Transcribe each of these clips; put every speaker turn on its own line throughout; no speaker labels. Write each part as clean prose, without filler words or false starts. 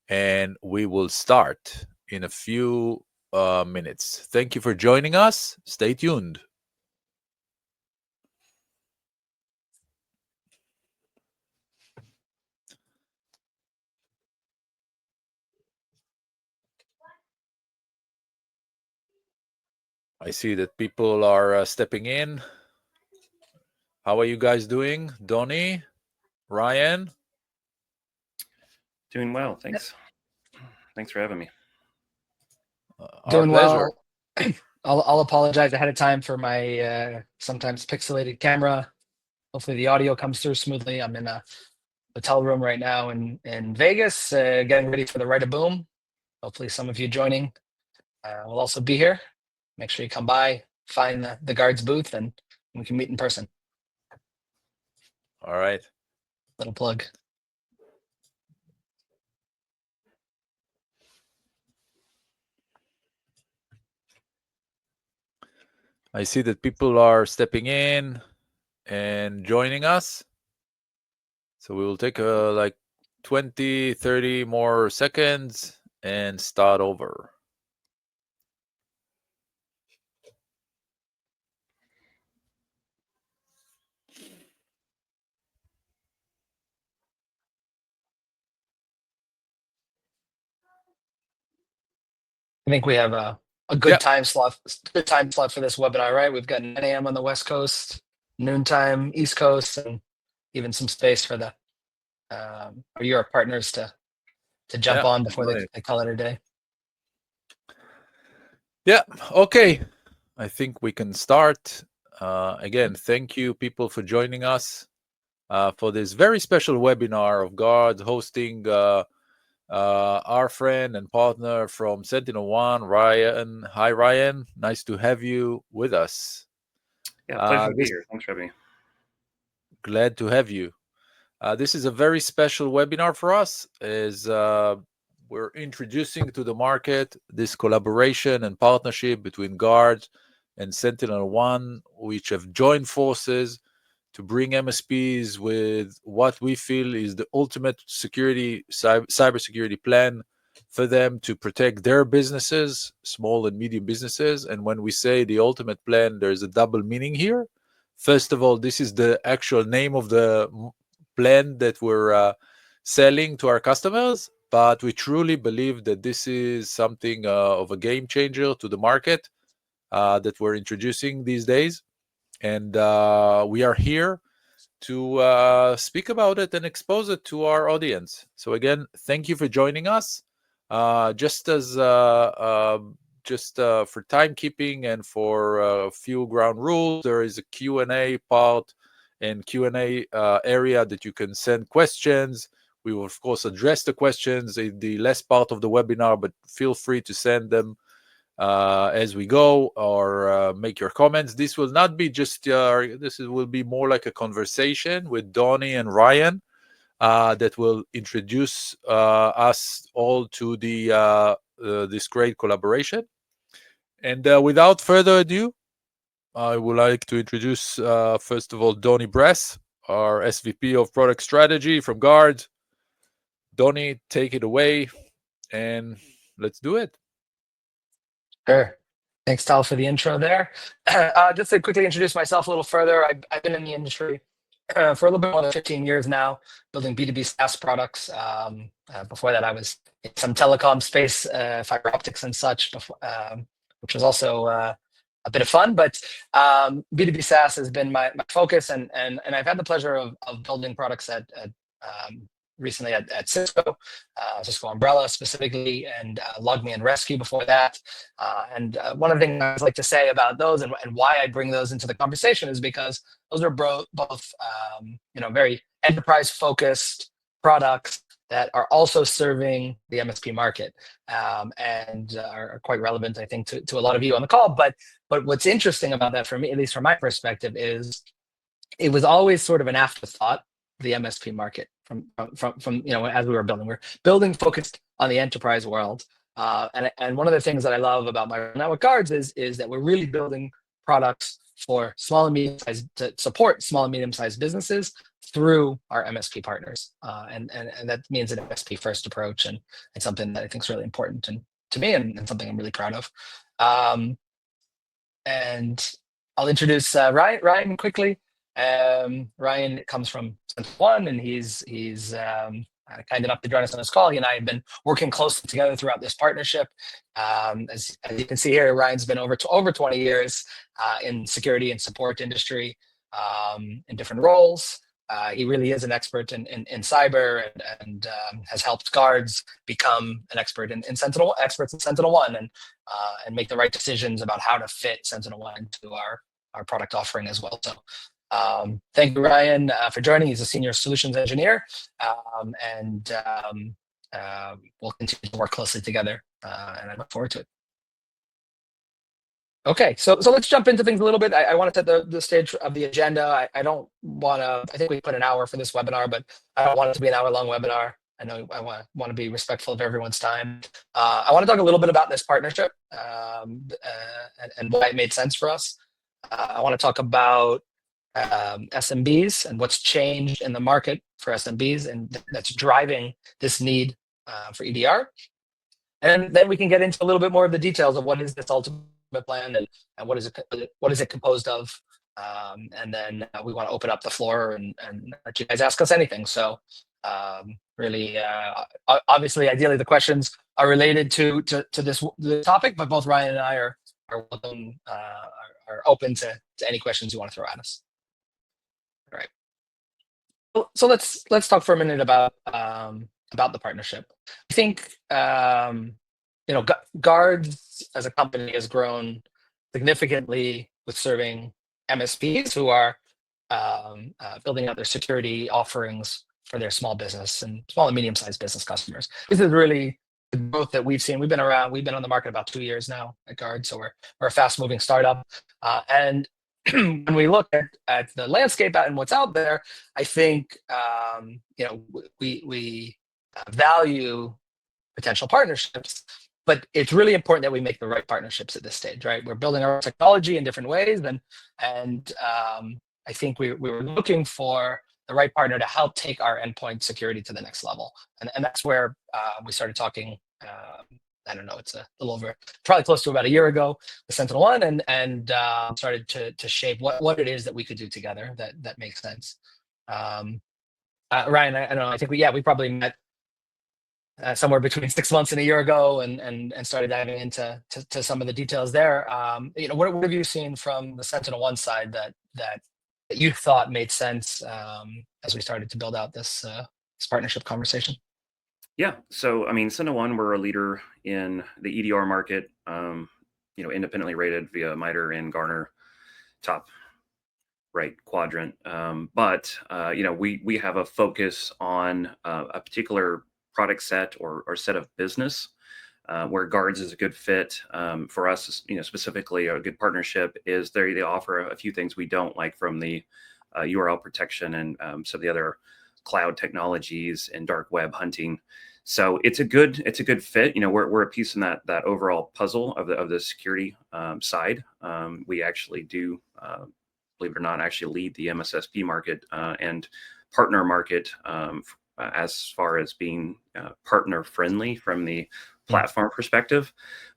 and we will start in a few minutes. Thank you for joining us. Stay tuned. I see that people are stepping in. How are you guys doing? Donnie, Ryan?
Doing well, thanks. Thanks for having me.
Our
Doing
pleasure.
well. I'll apologize ahead of time for my sometimes pixelated camera. Hopefully the audio comes through smoothly. I'm in a hotel room right now in Vegas, getting ready for the Rite of Boom. Hopefully some of you joining will also be here. Make sure you come by, find the Guardz booth, and we can meet in person.
All right.
Little plug.
I see that people are stepping in and joining us. So we will take like 20, 30 more seconds and start over.
I think we have a good time slot. Good time slot for this webinar, right? We've got 9 a.m. on the West Coast, noontime East Coast, and even some space for the for your partners to jump on before they call it a day.
Yeah. Okay. I think we can start. Again, thank you, people, for joining us for this very special webinar of Guardz, hosting our friend and partner from SentinelOne, Ryan. Hi, Ryan. Nice to have you with us.
Yeah, pleasure to be here. Thanks for having me.
Glad to have you. This is a very special webinar for us, as we're introducing to the market this collaboration and partnership between Guardz and SentinelOne, which have joined forces to bring MSPs with what we feel is the ultimate cybersecurity plan for them to protect their businesses, small and medium businesses. And when we say the ultimate plan, there's a double meaning here. First of all, this is the actual name of the plan that we're selling to our customers, but we truly believe that this is something of a game changer to the market that we're introducing these days. And we are here to speak about it and expose it to our audience. So again, thank you for joining us. Just for timekeeping and for a few ground rules, there is a Q&A part and Q&A area that you can send questions. We will, of course, address the questions in the last part of the webinar, but feel free to send them as we go, or make your comments. This will not be just will be more like a conversation with Donnie and Ryan that will introduce us all to the this great collaboration. And without further ado, I would like to introduce first of all Donnie Bress, our SVP of Product Strategy from Guardz. Donnie, take it away and let's do it.
Sure. Thanks, Tal, for the intro there. Just to quickly introduce myself a little further, I've been in the industry for a little bit more than 15 years now, building B2B SaaS products. Before that, I was in some telecom space, fiber optics and such, which was also a bit of fun. But B2B SaaS has been my focus, and I've had the pleasure of building products at recently at Cisco, Cisco Umbrella specifically, and LogMe and Rescue before that. And one of the things I like to say about those and why I bring those into the conversation is because those are both very enterprise-focused products that are also serving the MSP market, and are quite relevant, I think, to a lot of you on the call. But what's interesting about that for me, at least from my perspective, is it was always sort of an afterthought, the MSP market from as we were building focused on the enterprise world. And one of the things that I love about my network Guardz is that we're really building products for small and medium sized to support small and medium sized businesses through our MSP partners, and that means an MSP first approach, and something that I think is really important to me, and something I'm really proud of. And I'll introduce Ryan quickly. Ryan comes from SentinelOne, and he's kind enough to join us on this call. He and I have been working closely together throughout this partnership. As you can see here, Ryan's been over 20 years in security and support industry in different roles. He really is an expert in cyber, and has helped Guardz become an expert in SentinelOne, and make the right decisions about how to fit SentinelOne into our product offering as well. So thank you, Ryan, for joining. He's a senior solutions engineer, and we'll continue to work closely together, and I look forward to it. Okay, so let's jump into things a little bit. I want to set the stage of the agenda. I don't want to. I think we put an hour for this webinar, but I don't want it to be an hour-long webinar. I know I want to be respectful of everyone's time. I want to talk a little bit about this partnership, and why it made sense for us. I want to talk about SMBs and what's changed in the market for SMBs, and that's driving this need for EDR. And then we can get into a little bit more of the details of what is this ultimate plan, and what is it composed of. And then we want to open up the floor and let you guys ask us anything. So really, obviously, ideally, the questions are related to the topic, but both Ryan and I are welcome, are open to any questions you want to throw at us. All right. So let's talk for a minute about the partnership. I think Guardz as a company has grown significantly with serving MSPs who are building out their security offerings for their small business and small and medium-sized business customers. This is really the growth that we've seen. We've been on the market about 2 years now at Guardz, so we're a fast-moving startup. And when we look at the landscape and what's out there, I think we value potential partnerships, but it's really important that we make the right partnerships at this stage, right? We're building our technology in different ways, and I think we were looking for the right partner to help take our endpoint security to the next level, and that's where we started talking. I don't know, it's a little over, probably close to about a year ago with SentinelOne, and started to shape what it is that we could do together that makes sense. Ryan, I don't know, I think we probably met somewhere between 6 months and a year ago, and started diving into some of the details there. What have you seen from the SentinelOne side that you thought made sense as we started to build out this partnership conversation?
Yeah, so I mean, SentinelOne, we're a leader in the EDR market, independently rated via MITRE and Gartner top right quadrant. But we have a focus on a particular product set or set of business where Guardz is a good fit for us. Specifically, a good partnership is they offer a few things we don't like from the URL protection and some of the other cloud technologies and dark web hunting. So it's a good fit. We're a piece in that overall puzzle of the security side. We actually do, believe it or not, actually lead the MSSP market and partner market as far as being partner friendly from the platform perspective.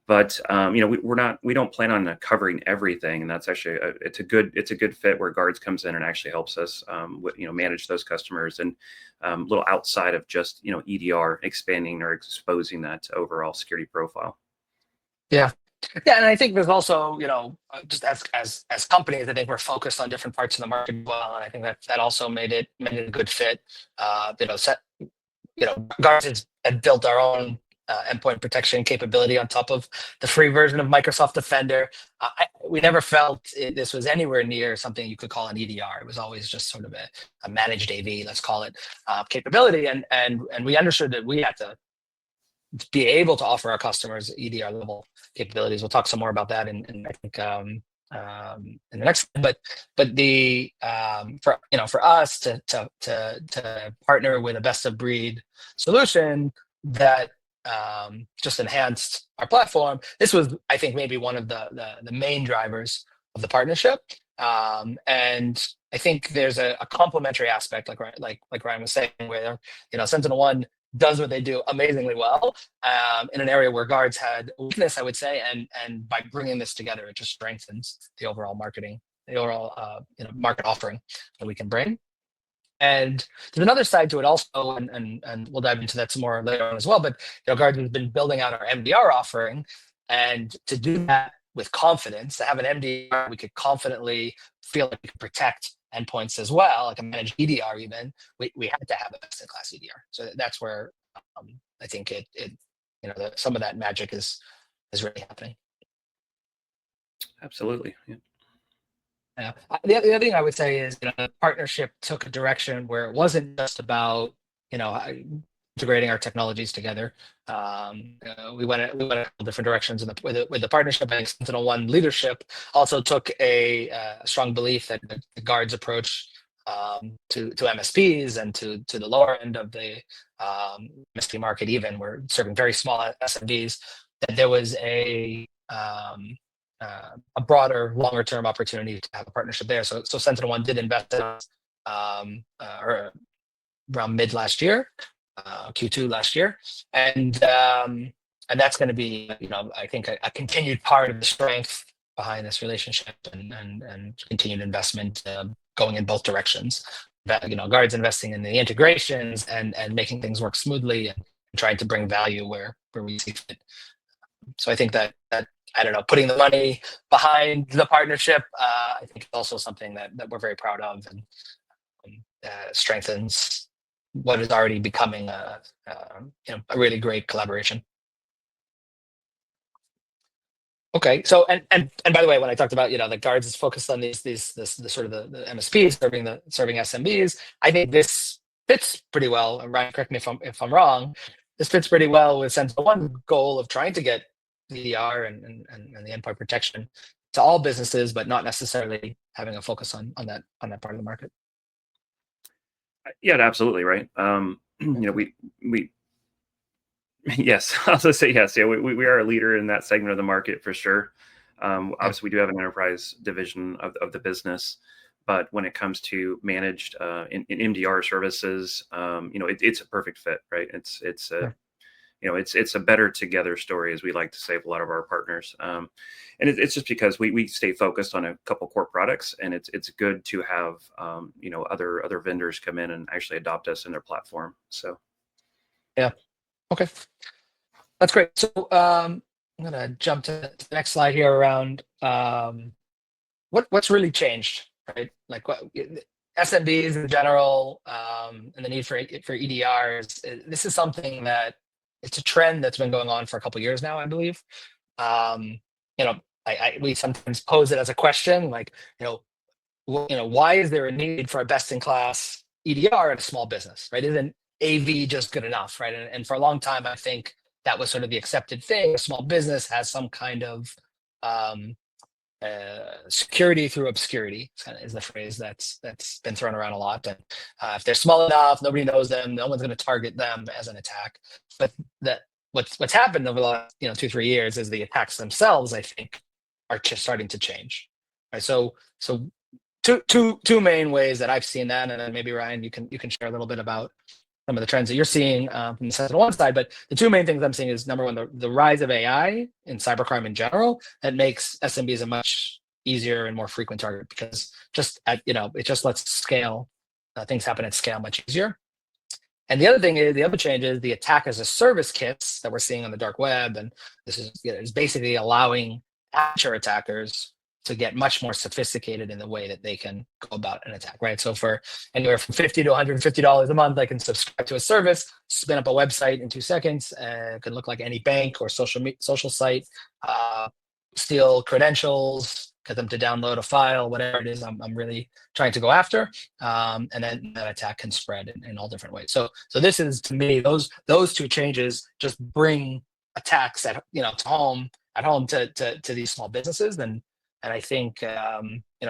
But we don't plan on covering everything, and that's actually it's a good fit where Guardz comes in and actually helps us manage those customers and a little outside of just EDR, expanding or exposing that overall security profile.
Yeah, and I think there's also just as companies, I think we're focused on different parts of the market as well, and I think that also made it a good fit. Guardz had built our own endpoint protection capability on top of the free version of Microsoft Defender. We never felt this was anywhere near something you could call an EDR. It was always just sort of a managed AV, let's call it, capability. And we understood that we had to be able to offer our customers EDR level capabilities. We'll talk some more about that in I think in the next. But the for us to partner with a best of breed solution that just enhanced our platform. This was, I think, maybe one of the main drivers of the partnership. And I think there's a complementary aspect, like Ryan was saying, where SentinelOne does what they do amazingly well in an area where Guardz had weakness, I would say, and by bringing this together, it just strengthens the overall market offering that we can bring. And there's another side to it also, and we'll dive into that some more later on as well. But Guardz has been building out our MDR offering, and to do that with confidence, to have an MDR we could confidently feel like we can protect endpoints as well, like a managed EDR even, we had to have a best-in-class EDR. So that's where I think some of that magic is really happening.
Absolutely. Yeah.
Yeah. The other thing I would say is the partnership took a direction where it wasn't just about integrating our technologies together. We went a couple different directions with the partnership. I think SentinelOne leadership also took a strong belief that the Guardz approach to MSPs and to the lower end of the MSP market, even we're serving very small SMBs, that there was a broader, longer term opportunity to have a partnership there. So SentinelOne did invest in us around mid last year, Q2 last year, and that's going to be, I think a continued part of the strength behind this relationship and continued investment going in both directions. That Guardz investing in the integrations and making things work smoothly and trying to bring value where we see fit. So I think that I don't know, putting the money behind the partnership, I think is also something that we're very proud of and strengthens what is already becoming a really great collaboration. Okay, so and by the way, when I talked about the Guardz is focused on this sort of the MSPs serving SMBs, I think this fits pretty well. And Ryan, correct me if I'm wrong. This fits pretty well with SentinelOne's goal of trying to get EDR and the endpoint protection to all businesses, but not necessarily having a focus on that part of the market.
Yeah, absolutely right. We yes, I'll just say yes. Yeah, we are a leader in that segment of the market for sure. Obviously, we do have an enterprise division of the business, but when it comes to managed in MDR services, it's a perfect fit, right? It's a better together story, as we like to say with a lot of our partners. And it's just because we stay focused on a couple core products, and it's good to have other vendors come in and actually adopt us in their platform. So
yeah, okay, that's great. So I'm gonna jump to the next slide here around what's really changed, right? Like what SMBs in general and the need for EDRs. This is something that it's a trend that's been going on for a couple of years now, I believe. We sometimes pose it as a question, like, why is there a need for a best-in-class EDR at a small business, right? Isn't AV just good enough, right? And for a long time, I think that was sort of the accepted thing. A small business has some kind of security through obscurity is the phrase that's been thrown around a lot. And if they're small enough, nobody knows them, no one's going to target them as an attack. But what's happened over the last 2-3 years is the attacks themselves, I think, are just starting to change. Right. So two main ways that I've seen that, and then maybe Ryan, you can share a little bit about some of the trends that you're seeing from the SentinelOne side. But the two main things I'm seeing is, number one, the rise of AI in cybercrime in general, that makes SMBs a much easier and more frequent target, because it just lets scale things happen at scale much easier. And the other change is the attack as a service kits that we're seeing on the dark web, and this is basically allowing amateur attackers to get much more sophisticated in the way that they can go about an attack, right? So for anywhere from $50 to $150 a month, I can subscribe to a service, spin up a website in 2 seconds, and it can look like any bank or social site, steal credentials, get them to download a file, whatever it is I'm really trying to go after, and then that attack can spread in all different ways. So this is, to me, those two changes just bring attacks at home to these small businesses, and I think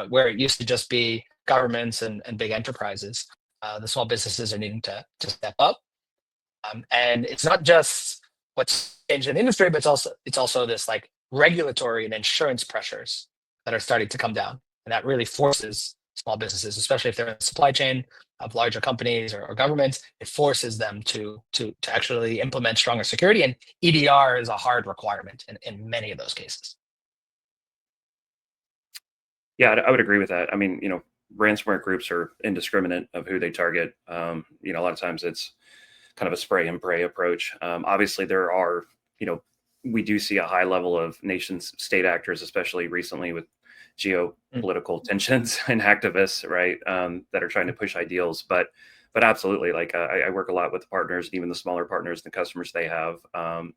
where it used to just be governments and big enterprises, the small businesses are needing to step up, and it's not just what's changed in the industry, but it's also this like regulatory and insurance pressures that are starting to come down. and that really forces small businesses, especially if they're in the supply chain of larger companies or governments, it forces them to actually implement stronger security, and EDR is a hard requirement in many of those cases.
Yeah, I would agree with that. I mean, ransomware groups are indiscriminate of who they target. A lot of times it's kind of a spray and pray approach. Obviously, there are, we do see a high level of nation state actors, especially recently with geopolitical tensions and activists, right, that are trying to push ideals. But absolutely, like I work a lot with the partners, and even the smaller partners, and the customers they have. And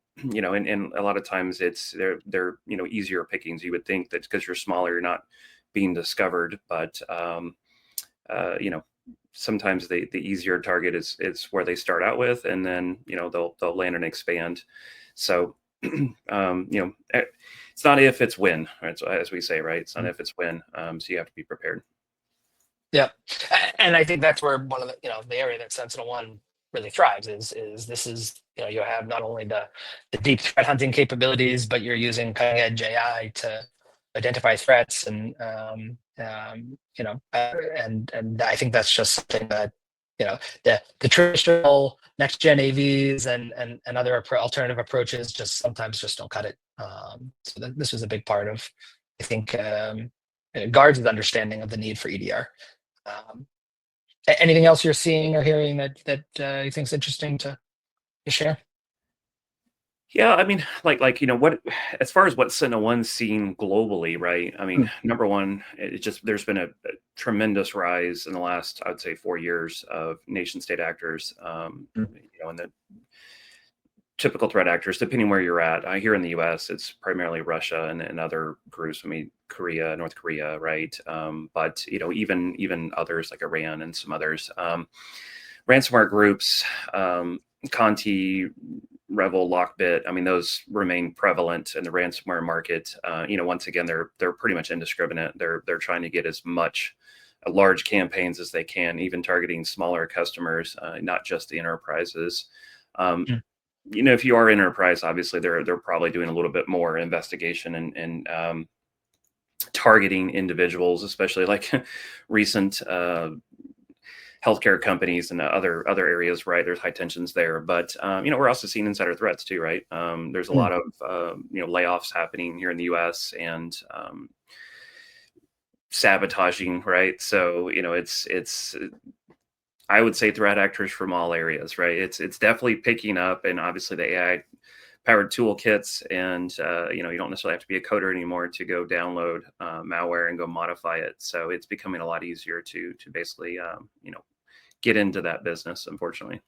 a lot of times they're easier pickings. You would think that because you're smaller, you're not being discovered, but sometimes the easier target is where they start out with, and then they'll land and expand. So it's not if, it's when, right? So as we say, right, it's not if, it's when. So you have to be prepared.
Yeah, and I think that's where one of the area that SentinelOne really thrives is this is you have not only the deep threat hunting capabilities, but you're using cutting edge AI to identify threats, and and I think that's just something that the traditional next gen AVs and other alternative approaches just sometimes just don't cut it. So this was a big part of, I think, Guard's understanding of the need for EDR. Anything else you're seeing or hearing that you think is interesting to share?
Yeah, I mean, what, as far as what SentinelOne's seeing globally, right? I mean, number one, there's been a tremendous rise in the last, I would say, 4 years of nation state actors, and the typical threat actors, depending where you're at. Here in the US, it's primarily Russia and other groups. I mean, Korea, North Korea, right? But even others like Iran and some others. Ransomware groups, Conti, Revel, Lockbit, I mean, those remain prevalent in the ransomware market. Once again, they're pretty much indiscriminate. They're trying to get as much large campaigns as they can, even targeting smaller customers, not just the enterprises. If you are enterprise, obviously they're probably doing a little bit more investigation and targeting individuals, especially like recent healthcare companies and other areas, right? There's high tensions there, but we're also seeing insider threats too, right? There's a lot of layoffs happening here in the US, and sabotaging, right? So it's I would say threat actors from all areas, right? It's definitely picking up, and obviously the AI powered toolkits, and you don't necessarily have to be a coder anymore to go download malware and go modify it. So it's becoming a lot easier to basically get into that business, unfortunately.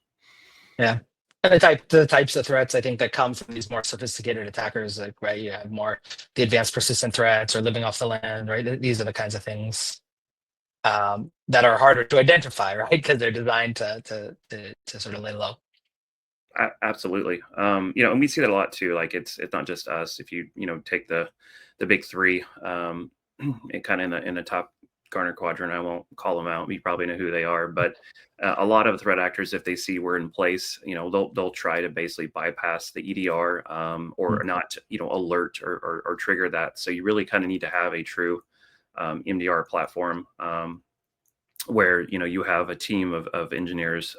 Yeah. And the types of threats I think that come from these more sophisticated attackers, like, right, you have more the advanced persistent threats or living off the land, right? These are the kinds of things that are harder to identify, right? Because they're designed to sort of lay low.
Absolutely. And we see that a lot too. Like it's not just us. If you take the big three, it kind of in the top Gartner quadrant, I won't call them out. You probably know who they are, but a lot of threat actors, if they see we're in place, they'll try to basically bypass the EDR or not, alert or trigger that. So you really kind of need to have a true MDR platform where you have a team of engineers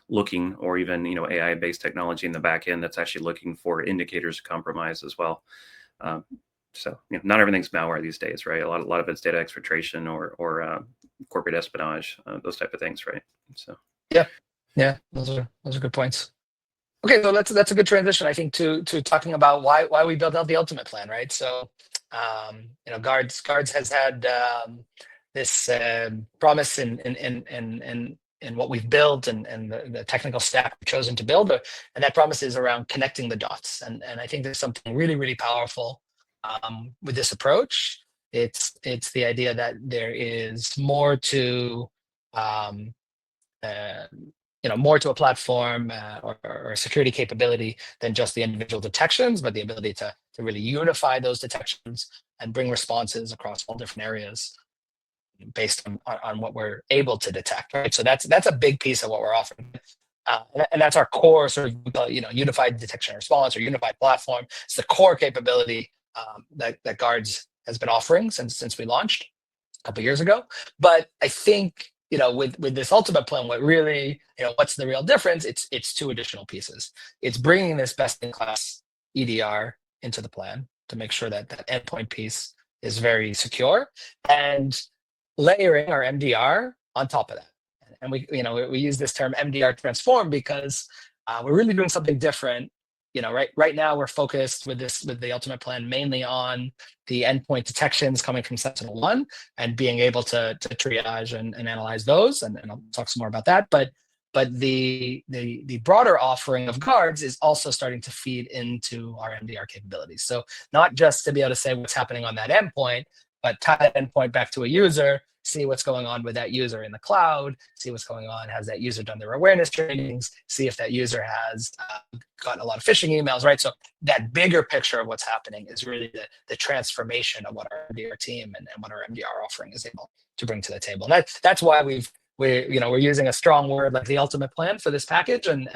looking, or even AI based technology in the back end that's actually looking for indicators of compromise as well. So not everything's malware these days, right? A lot of it's data exfiltration or corporate espionage, those type of things, right? So
yeah, those are good points. Okay, so that's a good transition, I think, to talking about why we built out the ultimate plan, right? So Guardz has had this promise in what we've built and the technical stack we've chosen to build, and that promise is around connecting the dots. And I think there's something really, really powerful with this approach. It's the idea that there is more to more to a platform or a security capability than just the individual detections, but the ability to really unify those detections and bring responses across all different areas based on what we're able to detect, right? So that's a big piece of what we're offering. And that's our core sort of unified detection and response, or unified platform. It's the core capability that Guardz has been offering since we launched. couple of years ago. But I think, with this ultimate plan, what really, what's the real difference? It's two additional pieces. It's bringing this best-in-class EDR into the plan to make sure that that endpoint piece is very secure, and layering our MDR on top of that. And we use this term MDR transform because we're really doing something different. Right now we're focused with the ultimate plan mainly on the endpoint detections coming from SentinelOne and being able to triage and analyze those, and I'll talk some more about that. But the broader offering of Guardz is also starting to feed into our MDR capabilities. So not just to be able to say what's happening on that endpoint, but tie that endpoint back to a user, see what's going on with that user in the cloud, see what's going on, has that user done their awareness trainings, see if that user has gotten a lot of phishing emails, right? So that bigger picture of what's happening is really the transformation of what our MDR team and what our MDR offering is able to bring to the table. And that's why we're using a strong word like the ultimate plan for this package, and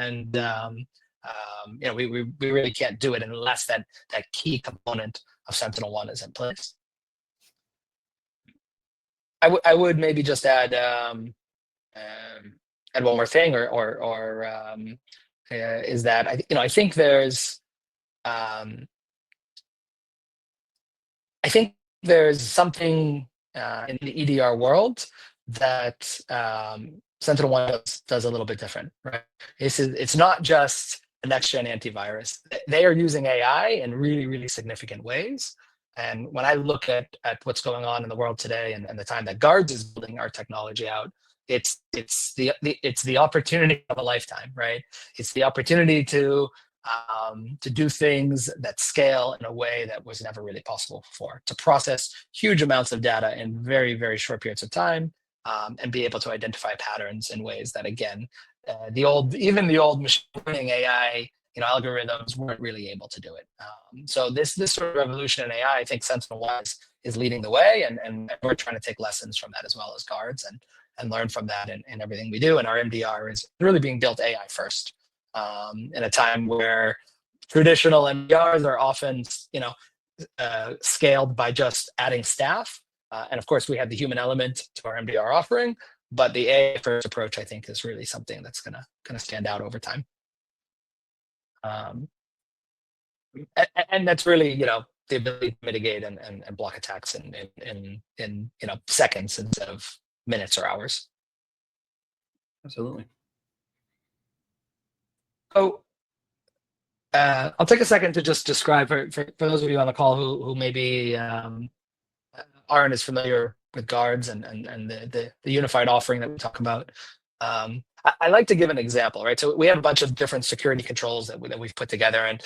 we really can't do it unless that key component of SentinelOne is in place. I would maybe just add one more thing, is that I think there's something in the EDR world that SentinelOne does a little bit different, right? It's not just a next-gen antivirus. They are using AI in really, really significant ways. And when I look at what's going on in the world today and the time that Guardz is building our technology out, it's the opportunity of a lifetime, right? It's the opportunity to do things that scale in a way that was never really possible before, to process huge amounts of data in very, very short periods of time, and be able to identify patterns in ways that, again, even the old machine learning AI algorithms weren't really able to do it. So this sort of revolution in AI, I think SentinelOne is leading the way, and we're trying to take lessons from that as well as Guardz and learn from that in everything we do. And our MDR is really being built AI first, in a time where traditional MDRs are often scaled by just adding staff. And of course, we have the human element to our MDR offering, but the AI first approach, I think, is really something that's gonna stand out over time. And that's really, the ability to mitigate and block attacks in seconds instead of minutes or hours.
Absolutely.
So I'll take a second to just describe for those of you on the call who maybe aren't as familiar with Guardz and the unified offering that we talk about. I like to give an example, right? So we have a bunch of different security controls that we've put together, and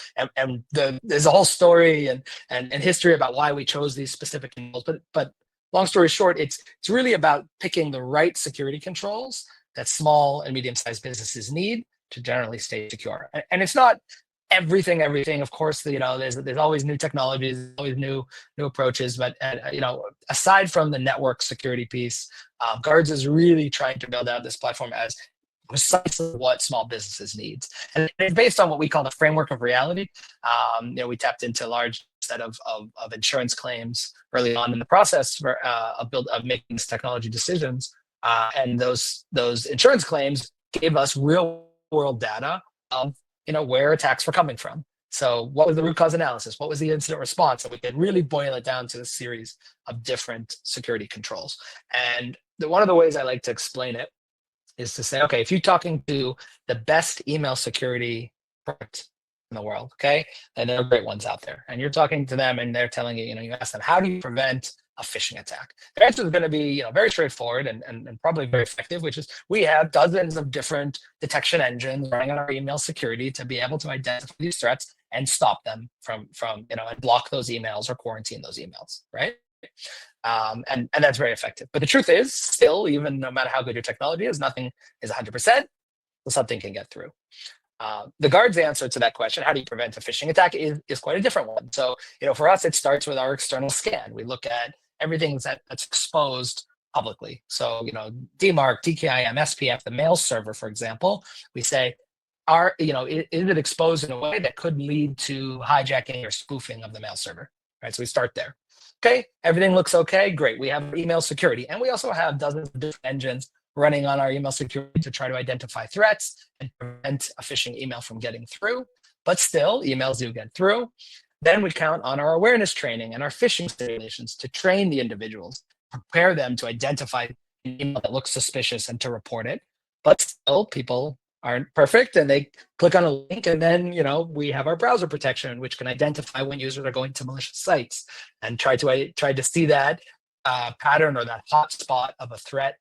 there's a whole story and history about why we chose these specific controls. But long story short, it's really about picking the right security controls that small and medium-sized businesses need to generally stay secure. And it's not everything. Of course, there's always new technologies, always new approaches. But aside from the network security piece, Guardz is really trying to build out this platform as precisely what small businesses need. And it's based on what we call the framework of reality. We tapped into a large set of insurance claims early on in the process of making these technology decisions. And those insurance claims gave us real world data of where attacks were coming from. So what was the root cause analysis? What was the incident response? So we could really boil it down to a series of different security controls. And one of the ways I like to explain it is to say, okay, if you're talking to the best email security product in the world, okay, and there are great ones out there, and you're talking to them and they're telling you, you ask them, how do you prevent a phishing attack? Their answer is going to be, very straightforward and probably very effective, which is we have dozens of different detection engines running on our email security to be able to identify these threats and stop them from and block those emails or quarantine those emails, right? And that's very effective. But the truth is, still, even no matter how good your technology is, nothing is 100%, so something can get through. The Guardz answer to that question, how do you prevent a phishing attack, is quite a different one. So, for us, it starts with our external scan. We look at everything that's exposed publicly. So, DMARC, TKIM, SPF, the mail server, for example, we say, is it exposed in a way that could lead to hijacking or spoofing of the mail server, right? So we start there. Okay, everything looks okay, great. We have email security, and we also have dozens of different engines running on our email security to try to identify threats and prevent a phishing email from getting through. But still, emails do get through. Then we count on our awareness training and our phishing simulations to train the individuals, prepare them to identify an email that looks suspicious and to report it. But still, people aren't perfect, and they click on a link, and then we have our browser protection, which can identify when users are going to malicious sites and try to see that pattern or that hotspot of a threat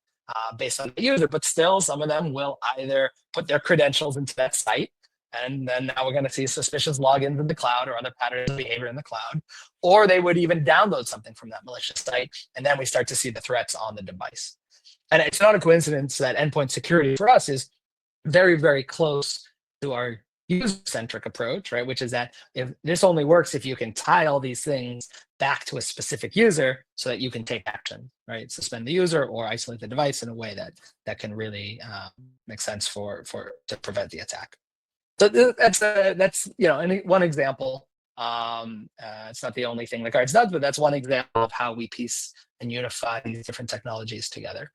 based on the user. But still, some of them will either put their credentials into that site, and then now we're going to see suspicious logins in the cloud or other patterns of behavior in the cloud, or they would even download something from that malicious site, and then we start to see the threats on the device. And it's not a coincidence that endpoint security for us is very, very close to our user-centric approach, right? Which is that if this only works if you can tie all these things back to a specific user so that you can take action, right? Suspend the user or isolate the device in a way that can really make sense to prevent the attack. So that's one example. It's not the only thing that Guardz does, but that's one example of how we piece and unify these different technologies together.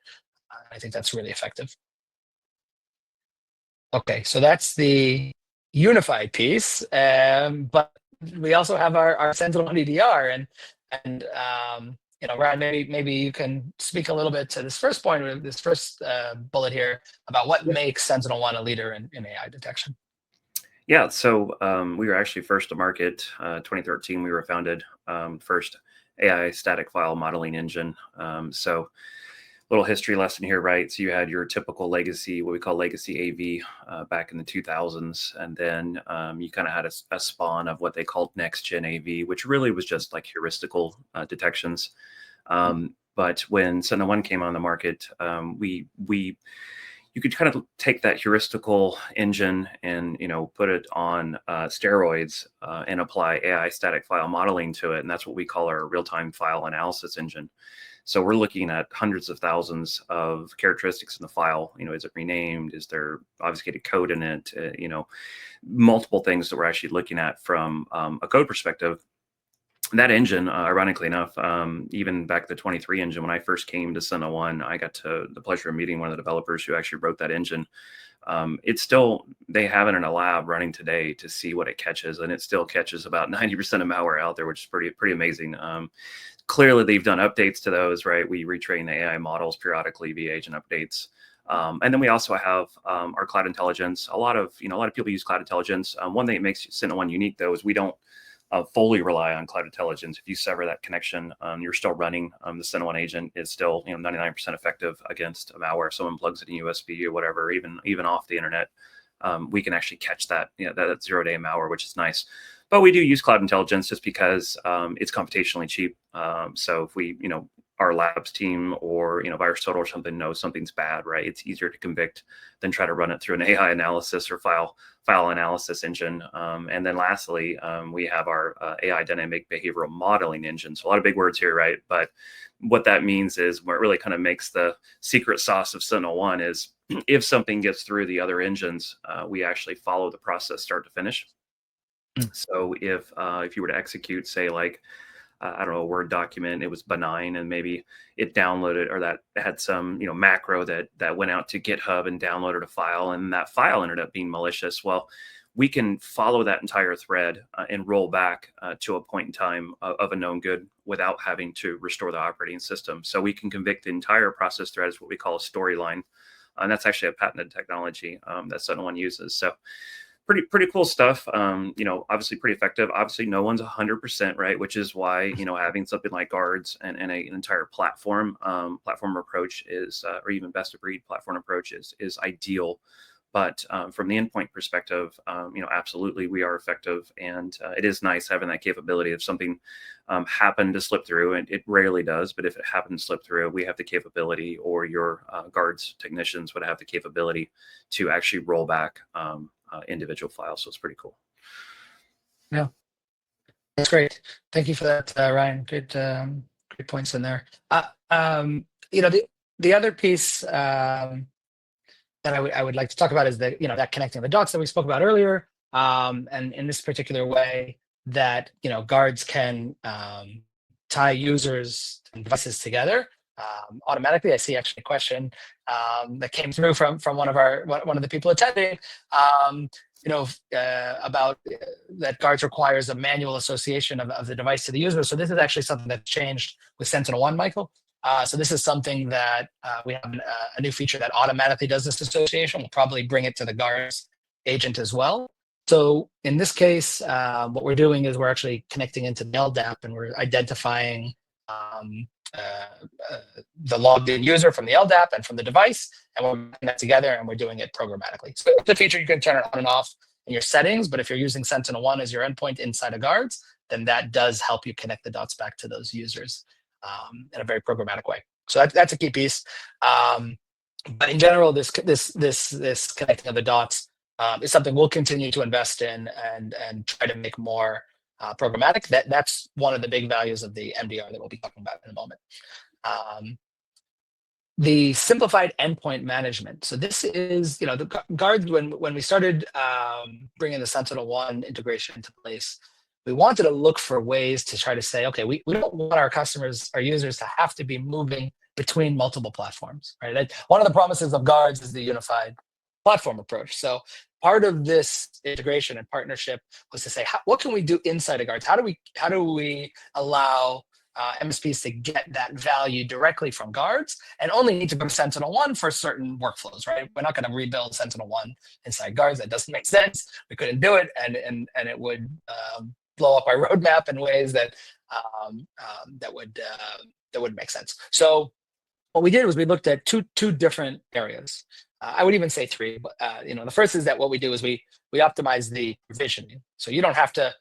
I think that's really effective. Okay, so that's the unified piece, but we also have our SentinelOne EDR, and Ryan, maybe you can speak a little bit to this first point, this first bullet here about what makes SentinelOne a leader in AI detection.
Yeah, so we were actually first to market. 2013, we were founded, first AI static file modeling engine. So little history lesson here, right? So you had your typical legacy, what we call legacy AV back in the 2000s. And then you kind of had a spawn of what they called next gen AV, which really was just like heuristical detections. But when SentinelOne came on the market, you could kind of take that heuristical engine and put it on steroids and apply AI static file modeling to it. And that's what we call our real-time file analysis engine. So we're looking at hundreds of thousands of characteristics in the file. Is it renamed? Is there obfuscated code in it? Multiple things that we're actually looking at from a code perspective. That engine, ironically enough, even back the 23 engine, when I first came to SentinelOne, I got the pleasure of meeting one of the developers who actually wrote that engine. They have it in a lab running today to see what it catches, and it still catches about 90% of malware out there, which is pretty amazing. Clearly, they've done updates to those, right? We retrain the AI models periodically via agent updates. And then we also have our cloud intelligence. A lot of people use cloud intelligence. One thing that makes SentinelOne unique, though, is we don't fully rely on cloud intelligence. If you sever that connection, you're still running. The SentinelOne agent is still 99% effective against malware. If someone plugs it in USB or whatever, even off the internet, we can actually catch that that 0-day malware, which is nice. But we do use cloud intelligence just because it's computationally cheap. So if we our labs team or VirusTotal or something knows something's bad, right? It's easier to convict than try to run it through an AI analysis or file analysis engine. And then lastly, we have our AI dynamic behavioral modeling engine. So a lot of big words here, right? But what that means is what really kind of makes the secret sauce of SentinelOne is if something gets through the other engines, we actually follow the process start to finish. So if you were to execute, say, like, I don't know, a Word document, it was benign and maybe it downloaded or that had some, macro that went out to GitHub and downloaded a file and that file ended up being malicious. Well, we can follow that entire thread and roll back to a point in time of a known good without having to restore the operating system. So we can convict the entire process thread as what we call a storyline. And that's actually a patented technology that SentinelOne uses. So pretty cool stuff. Obviously pretty effective. Obviously no one's 100%, right? Which is why, having something like Guardz and an entire platform approach is, or even best of breed platform approach is ideal. But from the endpoint perspective, absolutely we are effective. And it is nice having that capability if something happened to slip through, and it rarely does, but if it happened to slip through, we have the capability, or your Guardz technicians would have the capability to actually roll back individual files. So it's pretty cool.
Yeah, that's great. Thank you for that, Ryan. Good points in there. The other piece that I would like to talk about is that connecting the dots that we spoke about earlier, and in this particular way that Guardz can tie users and devices together automatically. I see actually a question that came through from one of the people attending. About that Guardz requires a manual association of the device to the user. So this is actually something that changed with SentinelOne, Michael. So this is something that we have a new feature that automatically does this association. We'll probably bring it to the Guardz agent as well. So in this case, what we're doing is we're actually connecting into the LDAP, and we're identifying the logged in user from the LDAP and from the device, and we're putting that together, and we're doing it programmatically. So it's a feature you can turn it on and off in your settings, but if you're using SentinelOne as your endpoint inside of Guardz, then that does help you connect the dots back to those users in a very programmatic way. So that's a key piece. But in general, this connecting of the dots is something we'll continue to invest in and try to make more programmatic. That's one of the big values of the MDR that we'll be talking about in a moment. The simplified endpoint management. So this is, the Guardz, when we started bringing the SentinelOne integration into place, we wanted to look for ways to try to say, okay, we don't want our users to have to be moving between multiple platforms, right? One of the promises of Guardz is the unified platform approach. So part of this integration and partnership was to say, what can we do inside of Guardz? How do we allow MSPs to get that value directly from Guardz and only need to go to SentinelOne for certain workflows, right? We're not going to rebuild SentinelOne inside Guardz. That doesn't make sense. We couldn't do it, and it would blow up our roadmap in ways that would make sense. So what we did was we looked at two different areas. I would even say three, but the first is that what we do is we optimize the provisioning. So you don't have to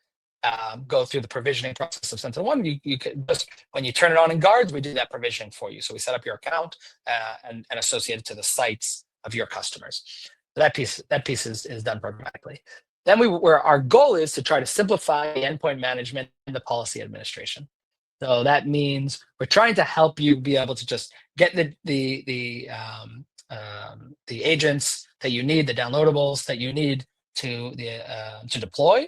go through the provisioning process of SentinelOne. You can just, when you turn it on in Guardz, we do that provisioning for you. So we set up your account and associate it to the sites of your customers. So that piece is done programmatically. Then our goal is to try to simplify the endpoint management and the policy administration. So that means we're trying to help you be able to just get the agents that you need, the downloadables that you need to deploy,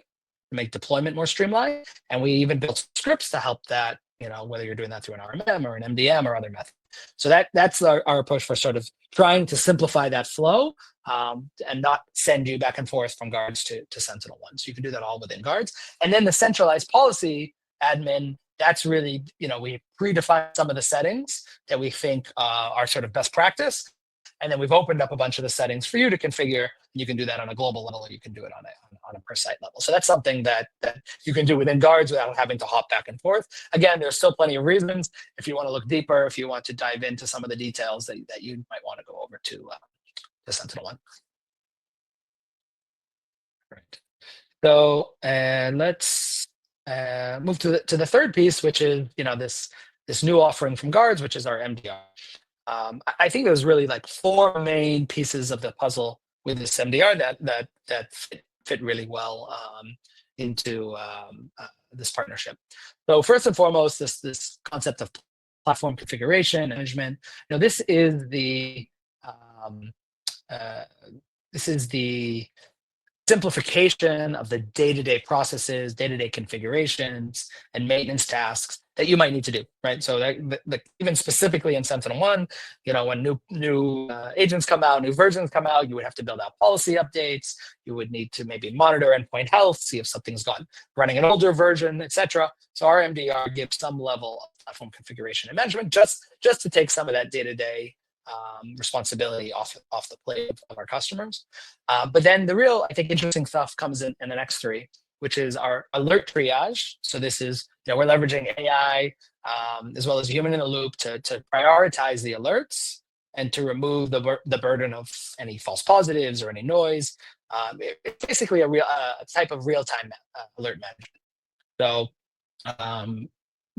to make deployment more streamlined. And we even built scripts to help that, whether you're doing that through an RMM or an MDM or other method. So that's our approach for sort of trying to simplify that flow and not send you back and forth from Guardz to SentinelOne. So you can do that all within Guardz. And then the centralized policy admin, that's really, we predefined some of the settings that we think are sort of best practice. And then we've opened up a bunch of the settings for you to configure. You can do that on a global level, or you can do it on a per site level. So that's something that you can do within Guardz without having to hop back and forth. Again, there's still plenty of reasons. If you want to look deeper, if you want to dive into some of the details that you might want to go over to SentinelOne. Right. So let's move to the third piece, which is this new offering from Guardz, which is our MDR. I think there's really like four main pieces of the puzzle with this MDR that fit really well into this partnership. So first and foremost, this concept of platform configuration management. This is the simplification of the day-to-day processes, day-to-day configurations, and maintenance tasks that you might need to do, right? So even specifically in SentinelOne, when new agents come out, new versions come out, you would have to build out policy updates. You would need to maybe monitor endpoint health, see if something's running an older version, etc. So our MDR gives some level of platform configuration and management just to take some of that day-to-day responsibility off the plate of our customers. But then the real, I think, interesting stuff comes in the next three, which is our alert triage. So this is, we're leveraging AI as well as human in the loop to prioritize the alerts and to remove the burden of any false positives or any noise. It's basically a type of real-time alert management. So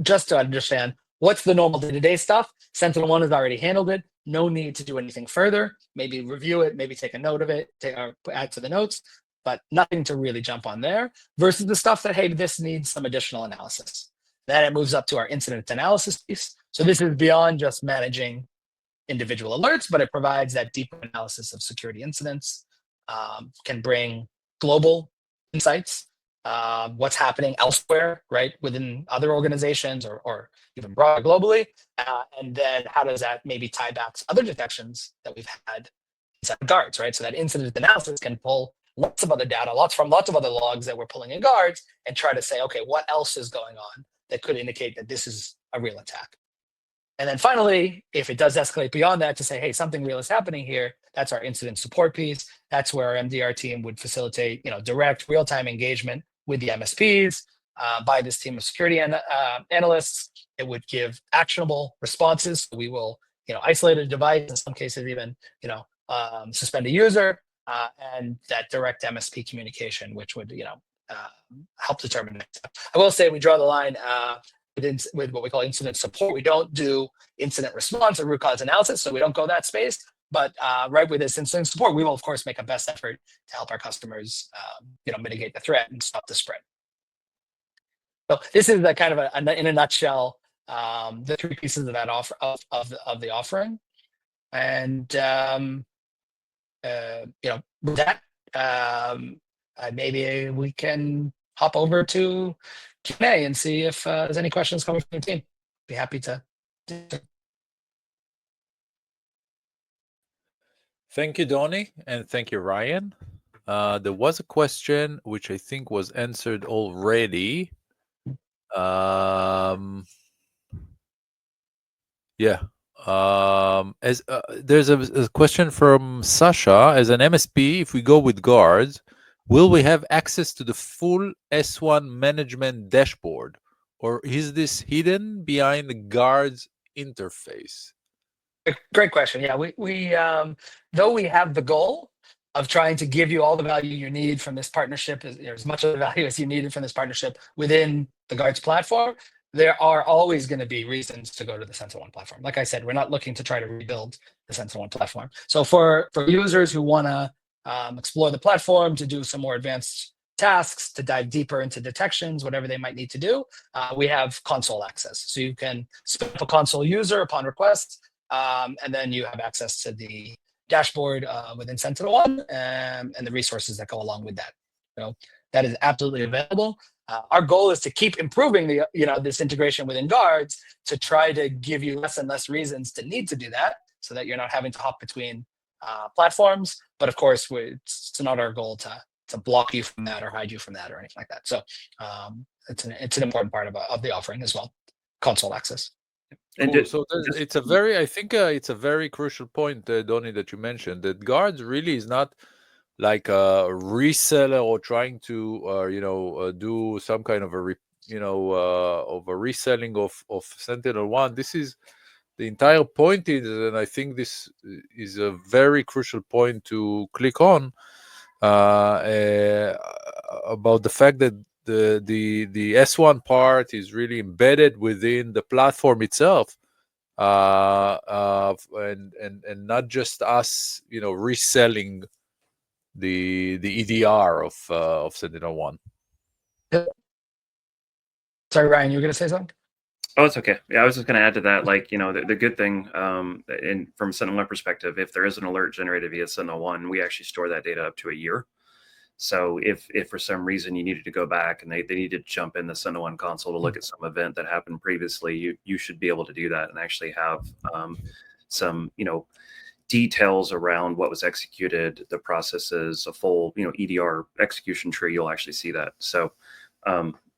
just to understand what's the normal day-to-day stuff, SentinelOne has already handled it. No need to do anything further. Maybe review it, maybe take a note of it, or add to the notes, but nothing to really jump on there. Versus the stuff that, hey, this needs some additional analysis. Then it moves up to our incident analysis piece. So this is beyond just managing individual alerts, but it provides that deeper analysis of security incidents, can bring global insights, what's happening elsewhere, right, within other organizations or even broader globally, and then how does that maybe tie back to other detections that we've had inside Guardz, right? So that incident analysis can pull lots of other data, lots of other logs that we're pulling in Guardz, and try to say, okay, what else is going on that could indicate that this is a real attack? And then finally, if it does escalate beyond that, to say, hey, something real is happening here, that's our incident support piece. That's where our MDR team would facilitate, direct real-time engagement with the MSPs by this team of security analysts. It would give actionable responses. We will, isolate a device, in some cases even, suspend a user, and that direct MSP communication, which would, help determine next step. I will say we draw the line with what we call incident support. We don't do incident response or root cause analysis, so we don't go that space. But right with this incident support, we will of course make a best effort to help our customers, mitigate the threat and stop the spread. So this is the kind of in a nutshell, the three pieces of that offer of the offering, and with that, maybe we can hop over to Q&A and see if there's any questions coming from the team. Be happy to.
Thank you, Donnie, and thank you, Ryan. There was a question which I think was answered already. There's a question from Sasha. As an MSP, if we go with Guardz, will we have access to the full S1 management dashboard, or is this hidden behind the Guardz interface?
Great question. Yeah, we though we have the goal of trying to give you all the value you need from this partnership, as much of the value as you needed from this partnership within the Guardz platform, there are always going to be reasons to go to the SentinelOne platform. Like I said, we're not looking to try to rebuild the SentinelOne platform. So for users who want to explore the platform, to do some more advanced tasks, to dive deeper into detections, whatever they might need to do, we have console access. So you can spin up a console user upon request, and then you have access to the dashboard within SentinelOne and the resources that go along with that. So that is absolutely available. Our goal is to keep improving this integration within Guardz to try to give you less and less reasons to need to do that, so that you're not having to hop between platforms. But of course, it's not our goal to block you from that or hide you from that or anything like that. So it's an important part of the offering as well, console access.
Cool. So it's a very crucial point, Donnie, that you mentioned, that Guardz really is not like a reseller or trying to do some kind of a reselling of SentinelOne. This is the entire point is, and I think this is a very crucial point to click on, about the fact that the S1 part is really embedded within the platform itself, and not just us, reselling the EDR of SentinelOne.
Sorry, Ryan, you were going to say something?
Oh, it's okay. Yeah, I was just going to add to that, the good thing, from SentinelOne perspective, if there is an alert generated via SentinelOne, we actually store that data up to a year. So if for some reason you needed to go back and they needed to jump in the SentinelOne console to look at some event that happened previously, you should be able to do that and actually have some details around what was executed, the processes, a full EDR execution tree. You'll actually see that. So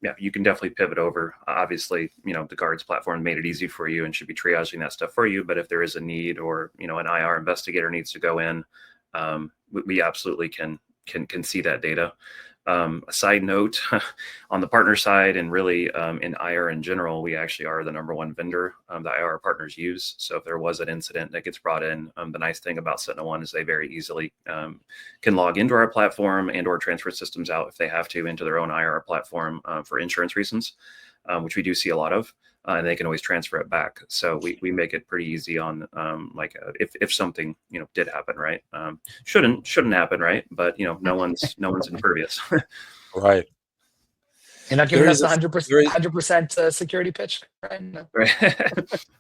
yeah, you can definitely pivot over. Obviously, the Guardz platform made it easy for you and should be triaging that stuff for you. But if there is a need, or an IR investigator needs to go in, we absolutely can see that data. A side note, on the partner side, and really in IR in general, we actually are the #1 vendor that IR partners use. So if there was an incident that gets brought in, the nice thing about SentinelOne is they very easily can log into our platform and or transfer systems out if they have to into their own IR platform for insurance reasons, which we do see a lot of. And they can always transfer it back. So we make it pretty easy on if something did happen, right? Shouldn't happen, right? But no one's impervious.
Right.
You're not giving us 100% security pitch, right? No.
Right.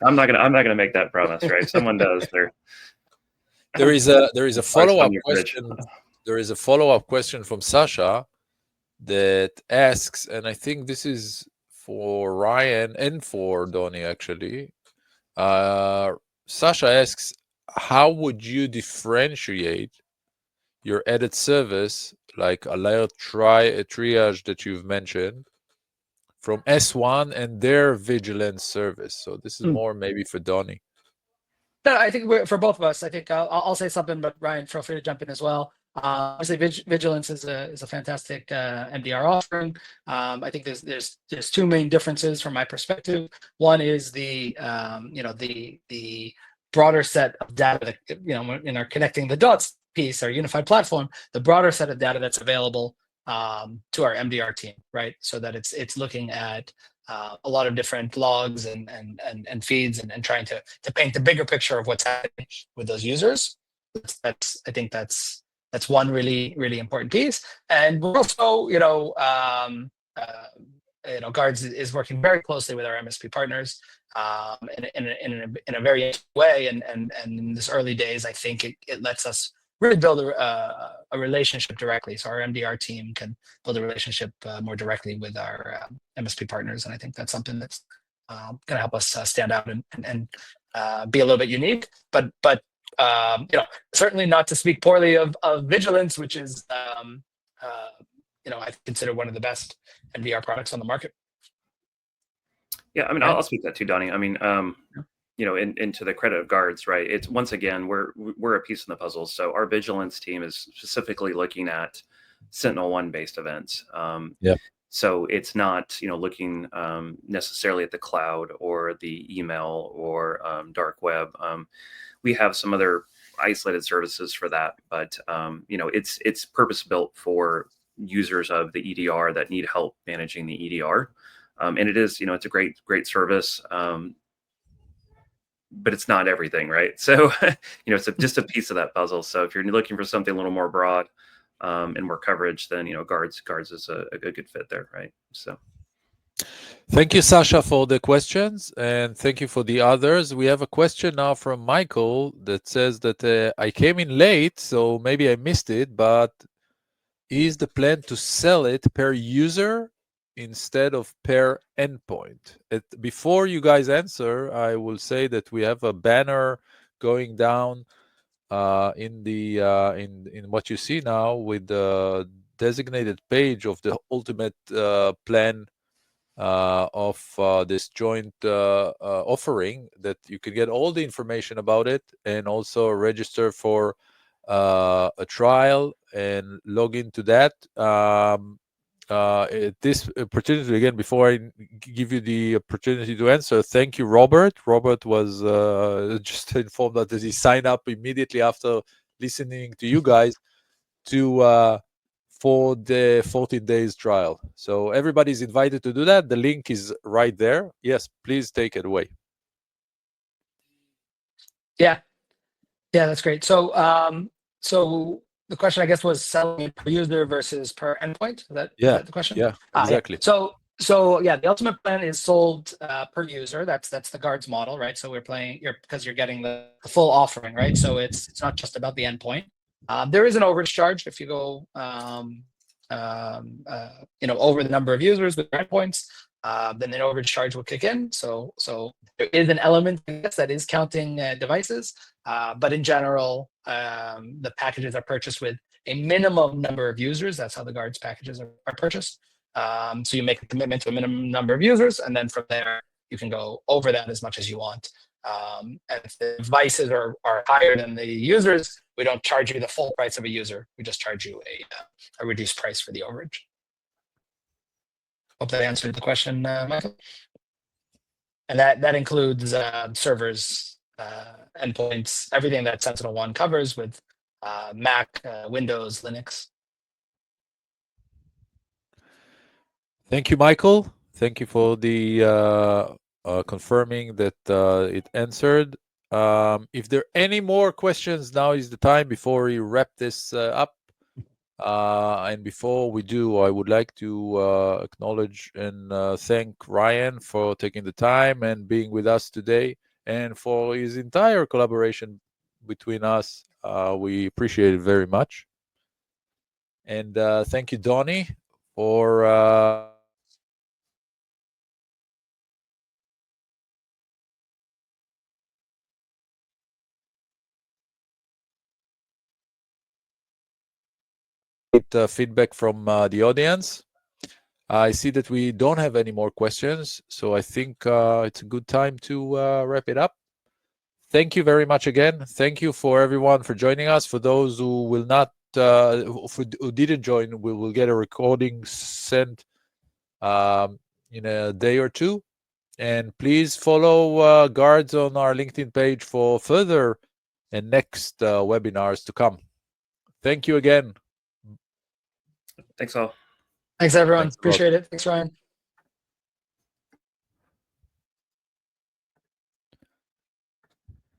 I'm not gonna make that promise, right? Someone does.
There is a follow-up question. There is a follow-up question from Sasha. that asks, and I think this is for Ryan and for Donnie actually. Sasha asks, how would you differentiate your added service, like alert triage that you've mentioned, from S1 and their vigilance service? So this is more maybe for Donnie.
No, I think for both of us. I think I'll say something, but Ryan, feel free to jump in as well. Obviously, vigilance is a fantastic MDR offering. I think there's two main differences from my perspective. One is the the broader set of data that in our connecting the dots piece, our unified platform, the broader set of data that's available to our MDR team, right? So that it's looking at a lot of different logs and feeds and trying to paint the bigger picture of what's happening with those users. I think that's one really important piece. And we're also, Guardz is working very closely with our MSP partners in a very way. And in this early days, I think it lets us really build a relationship directly. So our MDR team can build a relationship more directly with our MSP partners. And I think that's something that's going to help us stand out and be a little bit unique. But certainly not to speak poorly of vigilance, which is I consider one of the best MDR products on the market.
Yeah, I mean, I'll speak that too, Donnie. I mean, into the credit of Guardz, right? It's once again, we're a piece in the puzzle. So our vigilance team is specifically looking at SentinelOne based events. So it's not, looking necessarily at the cloud or the email or dark web. We have some other isolated services for that, but it's purpose built for users of the EDR that need help managing the EDR. And it is, it's a great service. But it's not everything, right? So, it's just a piece of that puzzle. So if you're looking for something a little more broad and more coverage, then, Guardz is a good fit there, right? So.
Thank you, Sasha, for the questions, and thank you for the others. We have a question now from Michael that says that I came in late, so maybe I missed it, but is the plan to sell it per user instead of per endpoint? Before you guys answer, I will say that we have a banner going down in what you see now with the designated page of the ultimate plan of this joint offering, that you can get all the information about it and also register for a trial and log into that. This opportunity, again, before I give you the opportunity to answer, thank you, Robert. Robert was just informed that he signed up immediately after listening to you guys for the 14 days trial. So everybody's invited to do that. The link is right there. Yes, please take it away.
Yeah, that's great. So the question, I guess, was selling it per user versus per endpoint. Is that the question?
Yeah, exactly.
So the ultimate plan is sold per user. That's the Guardz model, right? So because you're getting the full offering, right? So it's not just about the endpoint. There is an overage charge if you go over the number of users with endpoints. Then an overage charge will kick in. So there is an element, I guess, that is counting devices. But in general, the packages are purchased with a minimum number of users. That's how the Guardz packages are purchased. So you make a commitment to a minimum number of users, and then from there, you can go over that as much as you want. And if the devices are higher than the users, we don't charge you the full price of a user. We just charge you a reduced price for the overage. Hope that answered the question, Michael. And that includes servers, endpoints, everything that SentinelOne covers with Mac, Windows, Linux.
Thank you, Michael. Thank you for the confirming that it answered. If there are any more questions, now is the time before we wrap this up. And before we do, I would like to acknowledge and thank Ryan for taking the time and being with us today, and for his entire collaboration between us. We appreciate it very much. And thank you, Donnie, or feedback from the audience. I see that we don't have any more questions, so I think it's a good time to wrap it up. Thank you very much again. Thank you for everyone for joining us. For those who will not, who didn't join, we will get a recording sent in a day or two. And please follow Guardz on our LinkedIn page for further and next webinars to come. Thank you again.
Thanks all.
Thanks, everyone.
Thanks a lot.
Appreciate it. Thanks, Ryan.